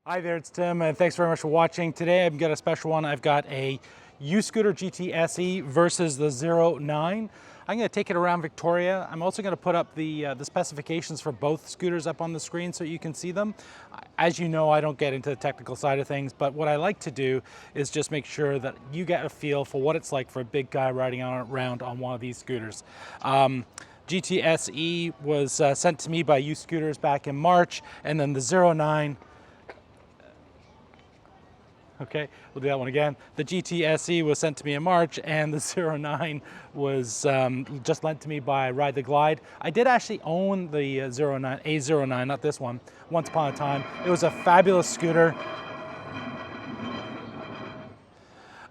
Hi there, it's Tim, and thanks very much for watching. Today I've got a special one. I've got a Uscooter GT SE versus the 09. I'm going to take it around Victoria. I'm also going to put up the specifications for both scooters up on the screen so you can see them. As you know, I don't get into the technical side of things, but what I like to do is just make sure that you get a feel for what it's like for a big guy riding around on one of these scooters. GT SE was sent to me by Uscooters back in March, and then the 09. Okay, we'll do that one again. The GT SE was sent to me in March, and the 09 was just lent to me by Ride the Glide. I did actually own the A09, not this one, once upon a time. It was a fabulous scooter.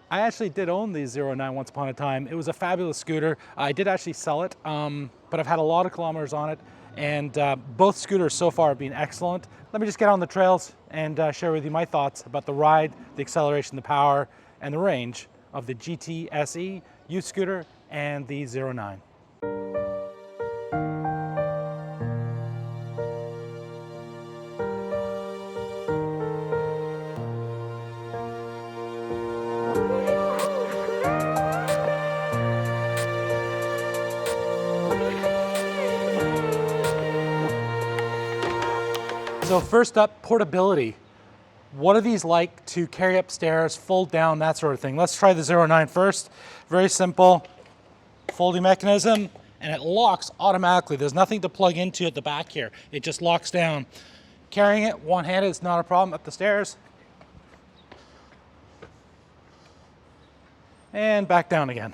I actually did own the 09 once upon a time. It was a fabulous scooter. I did actually sell it, but I've had a lot of kilometers on it, and both scooters so far have been excellent. Let me just get on the trails and share with you my thoughts about the ride, the acceleration, the power, and the range of the GT SE, Uscooter, and the 09. So first up, portability. What are these like to carry upstairs, fold down, that sort of thing? Let's try the 09 first. Very simple folding mechanism, and it locks automatically. There's nothing to plug into at the back here. It just locks down. Carrying it one-handed is not a problem up the stairs. And back down again.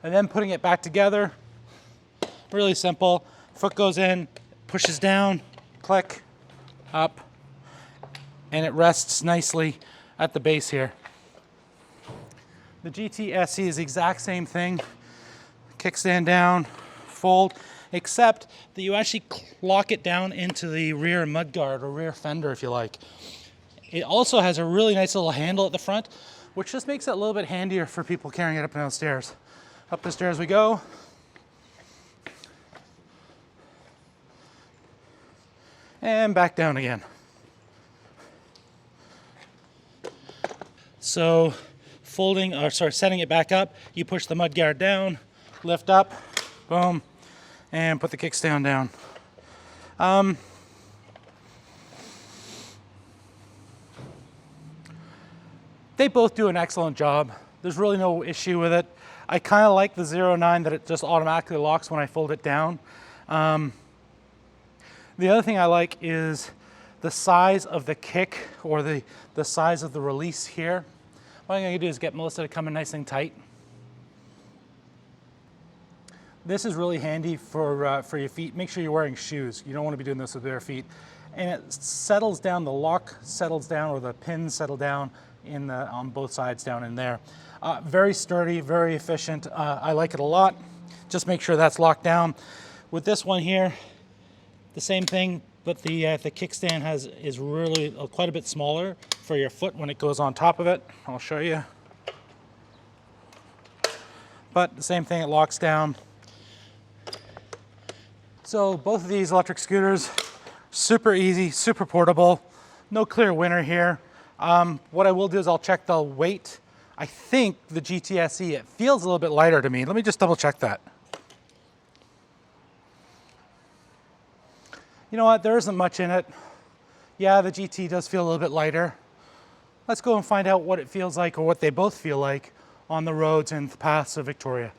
And then putting it back together, really simple. Foot goes in, pushes down, click, up, and it rests nicely at the base here. The GT SE is the exact same thing. Kickstand down, fold, except that you actually lock it down into the rear mudguard or rear fender if you like. It also has a really nice little handle at the front, which just makes it a little bit handier for people carrying it up and down stairs. Up the stairs we go. And back down again. So setting it back up, you push the mudguard down, lift up, boom, and put the kickstand down. They both do an excellent job. There's really no issue with it. I kind of like the 09 that it just automatically locks when I fold it down. The other thing I like is the size of the kick or the size of the release here. What I'm going to do is get Melissa to come in nice and tight. This is really handy for your feet. Make sure you're wearing shoes. You don't want to be doing this with bare feet. And it settles down, the lock settles down, or the pins settle down on both sides down in there. Very sturdy, very efficient. I like it a lot. Just make sure that's locked down. With this one here, the same thing, but the kickstand is really quite a bit smaller for your foot when it goes on top of it. I'll show you. But the same thing, it locks down. So both of these electric scooters, super easy, super portable. No clear winner here. What I will do is I'll check the weight. I think the GT SE, it feels a little bit lighter to me. Let me just double check that. You know what, there isn't much in it. Yeah, the GT does feel a little bit lighter. Let's go and find out what it feels like, or what they both feel like on the roads and the paths of Victoria.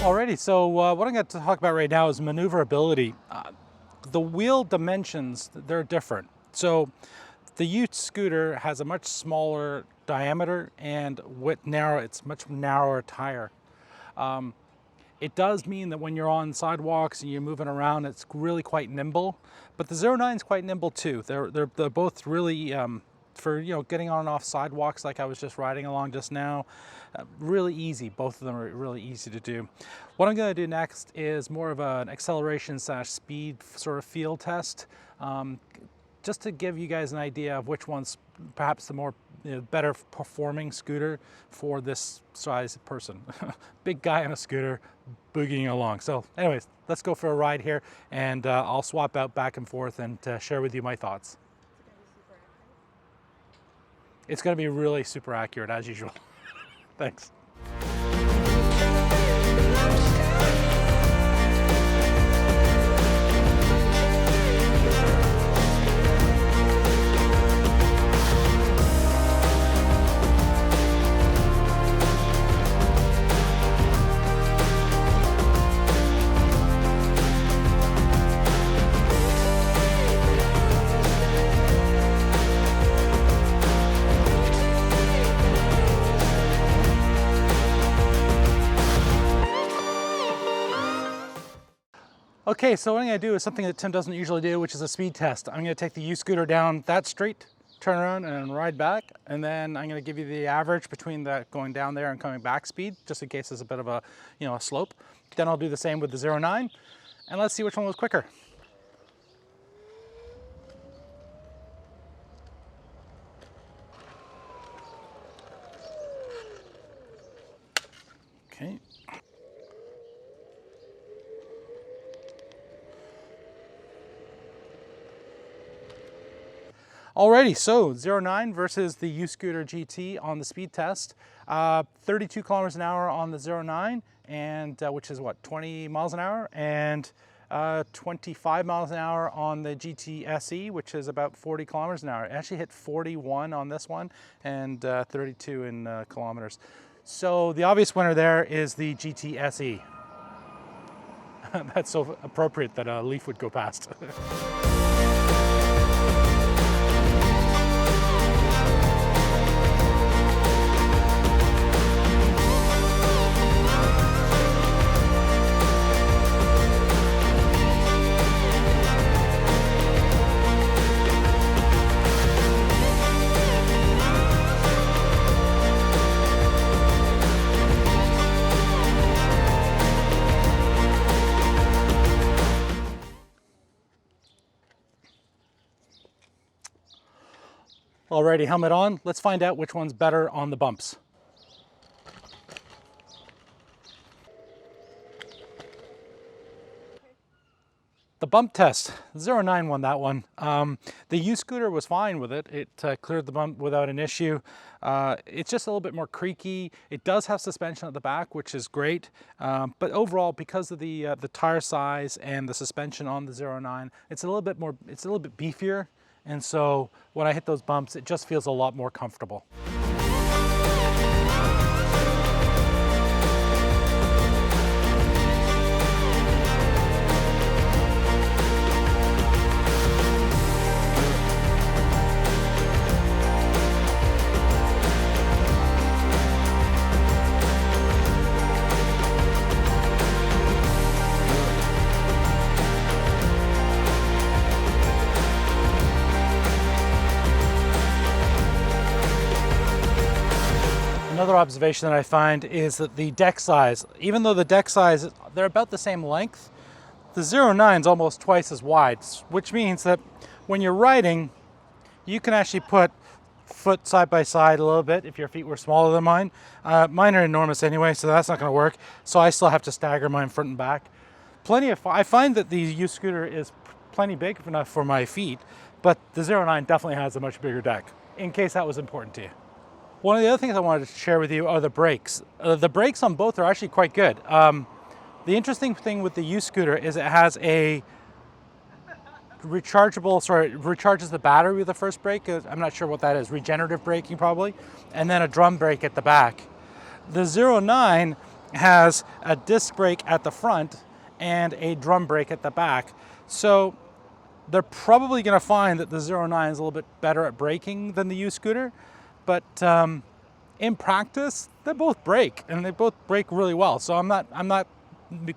Alrighty, so what I'm going to talk about right now is maneuverability. The wheel dimensions, they're different. So the Uscooter has a much smaller diameter and it's much narrower tire. It does mean that when you're on sidewalks and you're moving around, it's really quite nimble. But the 09 is quite nimble too. They're both really for getting on and off sidewalks like I was just riding along just now. Really easy. Both of them are really easy to do. What I'm going to do next is more of an acceleration / speed sort of field test, just to give you guys an idea of which one's perhaps the more better performing scooter for this size person. Big guy on a scooter boogieing along. So anyways, let's go for a ride here, and I'll swap out back and forth and share with you my thoughts. It's going to be really super accurate as usual. Thanks. Okay, so what I'm going to do is something that Tim doesn't usually do, which is a speed test. I'm going to take the Uscooter down that street, turn around and ride back, and then I'm going to give you the average between that going down there and coming back speed, just in case there's a bit of a a slope. Then I'll do the same with the 09, and let's see which one was quicker. Okay. Alrighty, so 09 versus the Uscooter GT on the speed test. 32 kilometers an hour on the 09, and which is what, 20 miles an hour, and 25 miles an hour on the GT SE, which is about 40 kilometers an hour. It actually hit 41 on this one, and 32 in kilometers. So the obvious winner there is the GT SE. That's so appropriate that a leaf would go past. Alrighty, helmet on. Let's find out which one's better on the bumps. The bump test, 09 won that one. The Uscooter was fine with it. It cleared the bump without an issue. It's just a little bit more creaky. It does have suspension at the back, which is great. But overall, because of the tire size and the suspension on the 09, it's a little bit beefier. And so when I hit those bumps, it just feels a lot more comfortable. Another observation that I find is that the deck size, even though the deck size, they're about the same length, the 09 is almost twice as wide, which means that when you're riding, you can actually put foot side by side a little bit if your feet were smaller than mine. Mine are enormous anyway, so that's not going to work. So I still have to stagger mine front and back. I find that the Uscooter is plenty big enough for my feet, but the 09 definitely has a much bigger deck, in case that was important to you. One of the other things I wanted to share with you are the brakes. The brakes on both are actually quite good. The interesting thing with the Uscooter is it has a recharges the battery with the first brake. I'm not sure what that is, regenerative braking probably, and then a drum brake at the back. The 09 has a disc brake at the front and a drum brake at the back. So they're probably going to find that the 09 is a little bit better at braking than the Uscooter. But in practice, they both brake, and they both brake really well. So I'm not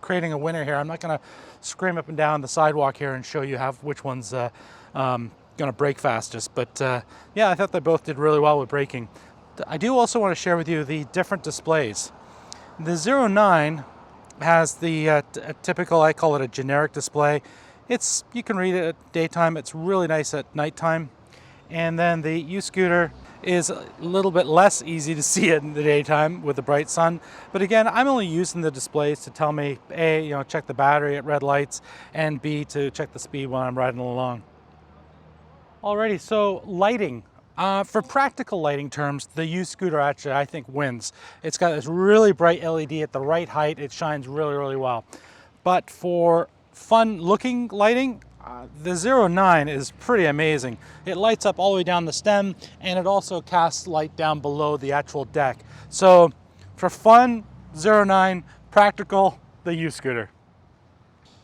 creating a winner here. I'm not going to scream up and down the sidewalk here and show you which one's going to brake fastest. But yeah, I thought they both did really well with braking. I do also want to share with you the different displays. The 09 has the typical, I call it a generic display. You can read it at daytime. It's really nice at nighttime. And then the Uscooter is a little bit less easy to see it in the daytime with the bright sun. But again, I'm only using the displays to tell me, A, check the battery at red lights, and B, to check the speed when I'm riding along. Alrighty, so lighting. For practical lighting terms, the Uscooter actually, I think, wins. It's got this really bright LED at the right height. It shines really, really well. But for fun-looking lighting, the 09 is pretty amazing. It lights up all the way down the stem, and it also casts light down below the actual deck. So for fun, 09, practical, the Uscooter.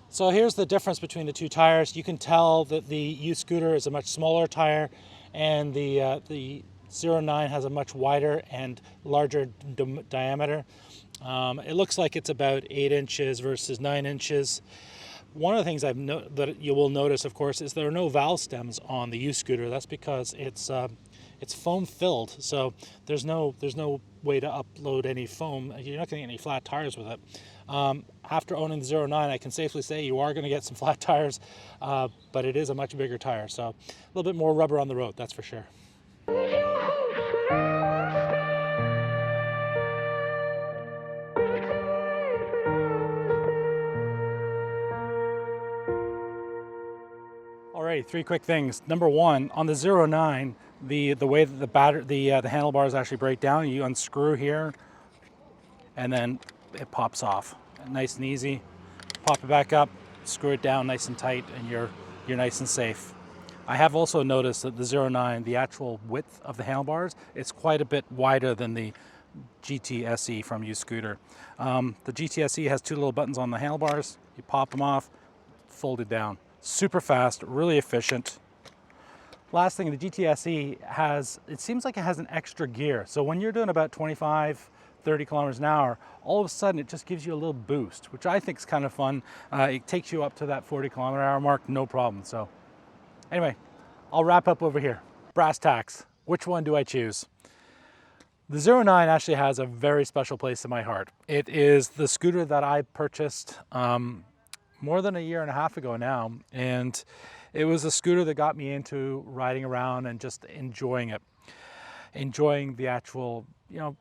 So here's the difference between the two tires. You can tell that the Uscooter is a much smaller tire, and the 09 has a much wider and larger diameter. It looks like it's about 8 inches versus 9 inches. One of the things that you will notice, of course, is there are no valve stems on the Uscooter. That's because it's foam filled, so there's no way to upload any foam. You're not going to get any flat tires with it. After owning the 09, I can safely say you are going to get some flat tires, but it is a much bigger tire, so a little bit more rubber on the road, that's for sure. Alright, 3 quick things. Number 1, on the 09, the way that the handlebars actually break down, you unscrew here, and then it pops off. Nice and easy. Pop it back up, screw it down nice and tight, and you're nice and safe. I have also noticed that the 09, the actual width of the handlebars, it's quite a bit wider than the GT-SE from Uscooter. The GT-SE has 2 little buttons on the handlebars. You pop them off, fold it down. Super fast, really efficient. Last thing, the GT-SE it seems like it has an extra gear. So when you're doing about 25, 30 kilometers an hour, all of a sudden it just gives you a little boost, which I think is kind of fun. It takes you up to that 40 kilometer hour mark, no problem. So anyway, I'll wrap up over here. Brass tacks, which one do I choose? The 09 actually has a very special place in my heart. It is the scooter that I purchased more than a year and a half ago now, and it was a scooter that got me into riding around and just enjoying it. Enjoying the actual,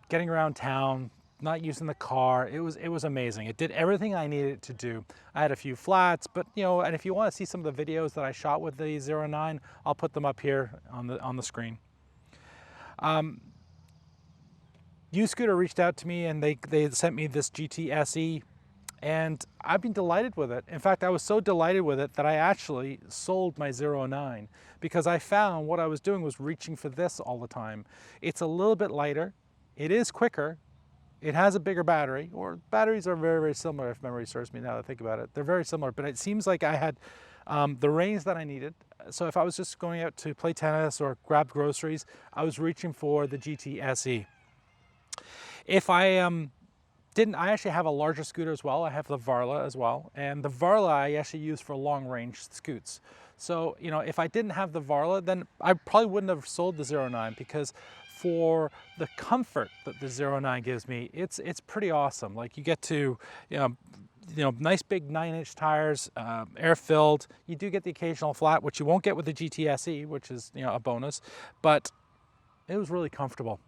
getting around town, not using the car. It was amazing. It did everything I needed it to do. I had a few flats, but and if you want to see some of the videos that I shot with the 09, I'll put them up here on the screen. Uscooter reached out to me and they sent me this GT-SE, and I've been delighted with it. In fact, I was so delighted with it that I actually sold my 09 because I found what I was doing was reaching for this all the time. It's a little bit lighter. It is quicker. It has a bigger battery, or batteries are very, very similar if memory serves me now that I think about it. They're very similar, but it seems like I had the range that I needed. So if I was just going out to play tennis or grab groceries, I was reaching for the GT-SE. If I I actually have a larger scooter as well. I have the Varla as well. And the Varla I actually use for long range scoots. So, if I didn't have the Varla, then I probably wouldn't have sold the 09 because for the comfort that the 09 gives me, it's pretty awesome. Like you get to, nice big 9-inch tires, air filled. You do get the occasional flat, which you won't get with the GT-SE, which is, a bonus, but it was really comfortable.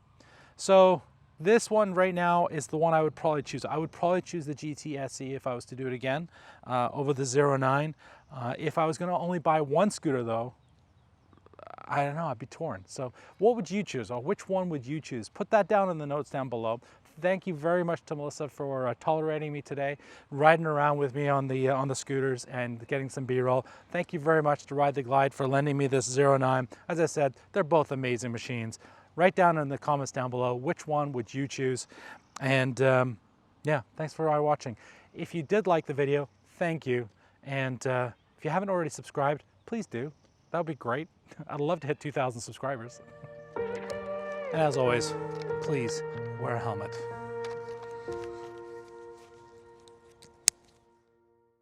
So this one right now is the one I would probably choose. I would probably choose the GT-SE if I was to do it again over the 09. If I was going to only buy one scooter though, I don't know, I'd be torn. So what would you choose, or which one would you choose? Put that down in the notes down below. Thank you very much to Melissa for tolerating me today, riding around with me on the scooters and getting some B-roll. Thank you very much to Ride the Glide for lending me this 09. As I said, they're both amazing machines. Write down in the comments down below which one would you choose. And yeah, thanks for watching. If you did like the video, thank you. And if you haven't already subscribed, please do. That would be great. I'd love to hit 2,000 subscribers. And as always, please wear a helmet.